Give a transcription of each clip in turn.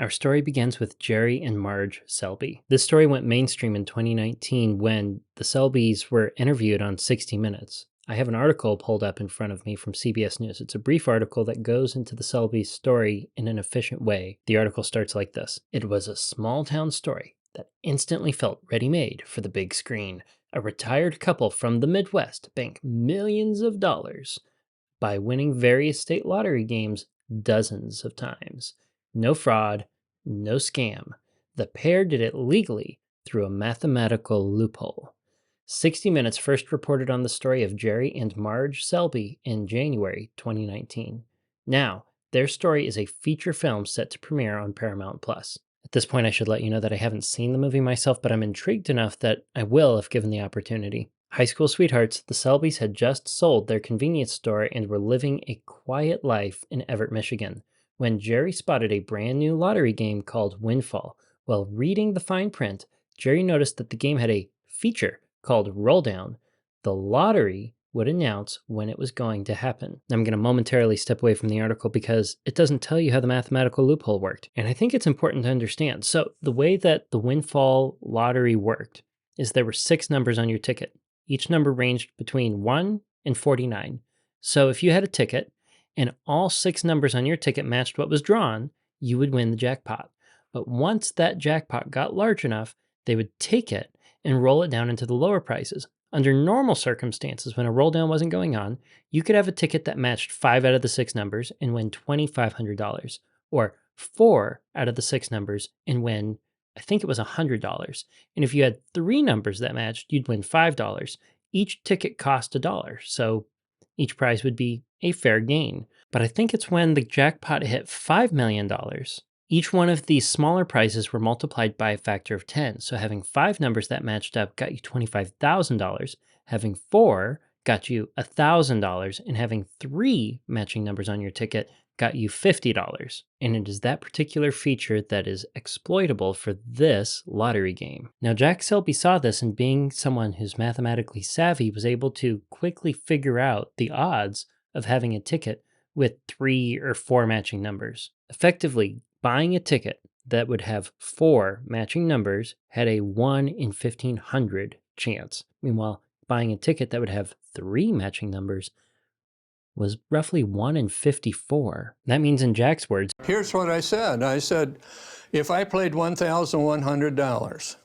Our story begins with Jerry and Marge Selby. This story went mainstream in 2019 when the Selbys were interviewed on 60 Minutes. I have an article pulled up in front of me from CBS News. It's a brief article that goes into the Selbys' story in an efficient way. The article starts like this. It was a small town story that instantly felt ready-made for the big screen. A retired couple from the Midwest banked millions of dollars by winning various state lottery games dozens of times. No fraud, no scam. The pair did it legally through a mathematical loophole. 60 Minutes first reported on the story of Jerry and Marge Selby in January 2019. Now, their story is a feature film set to premiere on Paramount+. At this point, I should let you know that I haven't seen the movie myself, but I'm intrigued enough that I will if given the opportunity. High school sweethearts, the Selbys had just sold their convenience store and were living a quiet life in Everett, Michigan, when Jerry spotted a brand new lottery game called Windfall. While reading the fine print, Jerry noticed that the game had a feature called Roll Down. The lottery would announce when it was going to happen. I'm going to momentarily step away from the article because it doesn't tell you how the mathematical loophole worked, and I think it's important to understand. So the way that the Windfall lottery worked is there were 6 numbers on your ticket. Each number ranged between 1 and 49. So if you had a ticket and all 6 numbers on your ticket matched what was drawn, you would win the jackpot. But once that jackpot got large enough, they would take it and roll it down into the lower prices. Under normal circumstances, when a roll down wasn't going on, you could have a ticket that matched 5 out of the 6 numbers and win $2,500, or 4 out of the 6 numbers and win, I think it was $100. And if you had 3 numbers that matched, you'd win $5. Each ticket cost $1, so each prize would be a fair gain. But I think it's when the jackpot hit $5 million, each one of these smaller prizes were multiplied by a factor of 10. So having 5 numbers that matched up got you $25,000. Having 4 got you $1,000. And having 3 matching numbers on your ticket got you $50. And it is that particular feature that is exploitable for this lottery game. Now, Jack Selby saw this, and being someone who's mathematically savvy, was able to quickly figure out the odds of having a ticket with 3 or 4 matching numbers. Effectively, buying a ticket that would have 4 matching numbers had a 1 in 1,500 chance. Meanwhile, buying a ticket that would have 3 matching numbers was roughly 1 in 54. That means, in Jack's words, here's what I said. I said, if I played $1,100,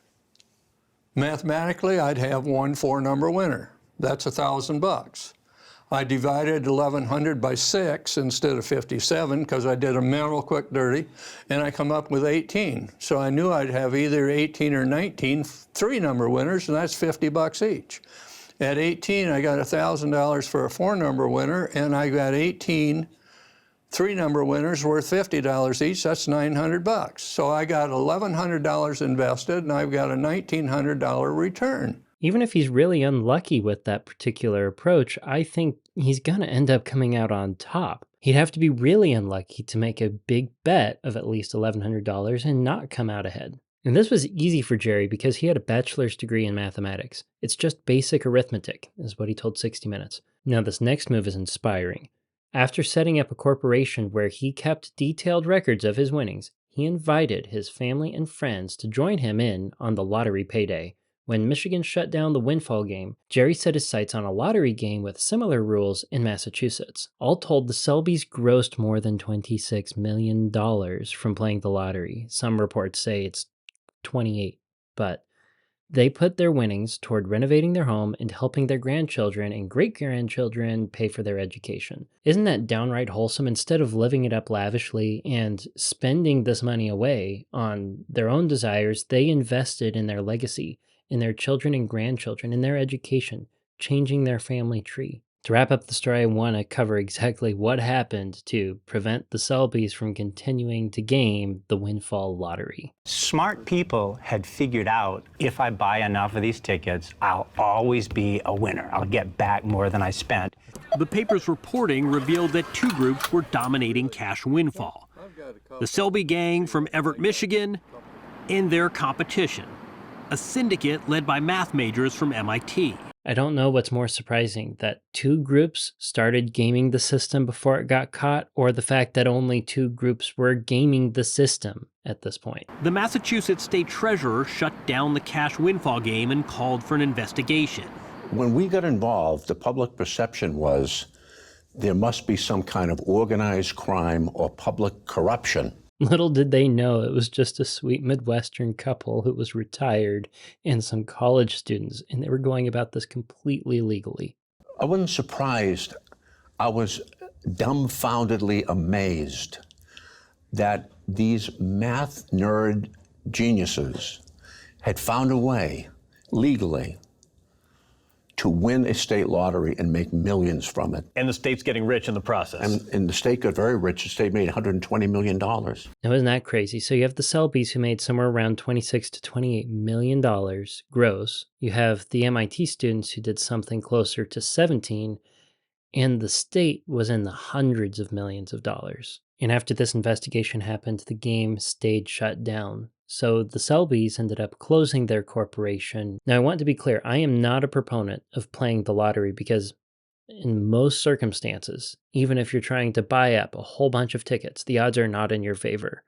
mathematically I'd have one 4-number winner. That's $1,000. I divided 1,100 by 6 instead of 57 because I did a mental quick dirty, and I come up with 18. So I knew I'd have either 18 or 19 3-number winners, and that's $50 each. At 18, I got $1,000 for a 4-number winner, and I got 18 3-number winners worth $50 each. That's $900. So I got $1,100 invested, and I've got a $1,900 return. Even if he's really unlucky with that particular approach, I think he's going to end up coming out on top. He'd have to be really unlucky to make a big bet of at least $1,100 and not come out ahead. And this was easy for Jerry because he had a bachelor's degree in mathematics. It's just basic arithmetic, is what he told 60 Minutes. Now, this next move is inspiring. After setting up a corporation where he kept detailed records of his winnings, he invited his family and friends to join him in on the lottery payday. When Michigan shut down the Windfall game, Jerry set his sights on a lottery game with similar rules in Massachusetts. All told, the Selbys grossed more than $26 million from playing the lottery. Some reports say it's 28, but they put their winnings toward renovating their home and helping their grandchildren and great-grandchildren pay for their education. Isn't that downright wholesome? Instead of living it up lavishly and spending this money away on their own desires, they invested in their legacy, in their children and grandchildren, in their education, changing their family tree. To wrap up the story, I want to cover exactly what happened to prevent the Selbys from continuing to game the Windfall lottery. Smart people had figured out, if I buy enough of these tickets, I'll always be a winner. I'll get back more than I spent. The paper's reporting revealed that 2 groups were dominating cash Windfall. The Selby gang from Everett, Michigan, and their competition, a syndicate led by math majors from MIT. I don't know what's more surprising, that 2 groups started gaming the system before it got caught, or the fact that only 2 groups were gaming the system at this point. The Massachusetts state treasurer shut down the cash windfall game and called for an investigation. When we got involved, the public perception was there must be some kind of organized crime or public corruption. Little did they know it was just a sweet Midwestern couple who was retired and some college students, and they were going about this completely legally. I wasn't surprised. I was dumbfoundedly amazed that these math nerd geniuses had found a way, legally, to win a state lottery and make millions from it. And the state's getting rich in the process. And the state got very rich. The state made $120 million. Now, isn't that crazy? So you have the Selby's who made somewhere around $26 to $28 million gross. You have the MIT students who did something closer to 17, and the state was in the hundreds of millions of dollars. And after this investigation happened, the game stayed shut down. So the Selby's ended up closing their corporation. Now, I want to be clear, I am not a proponent of playing the lottery because in most circumstances, even if you're trying to buy up a whole bunch of tickets, the odds are not in your favor.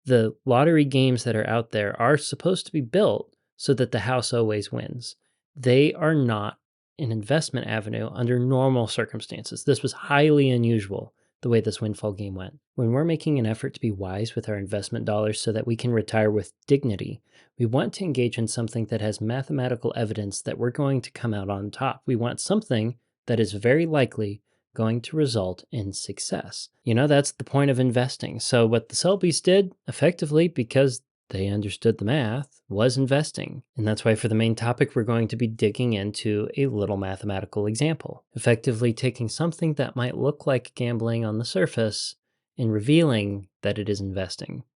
The lottery games that are out there are supposed to be built so that the house always wins. They are not an investment avenue under normal circumstances. This was highly unusual, the way this windfall game went. When we're making an effort to be wise with our investment dollars so that we can retire with dignity, we want to engage in something that has mathematical evidence that we're going to come out on top. We want something that is very likely going to result in success. You know, that's the point of investing. So what the Selby's did, effectively, because they understood the math, was investing. And that's why for the main topic, we're going to be digging into a little mathematical example, effectively taking something that might look like gambling on the surface and revealing that it is investing.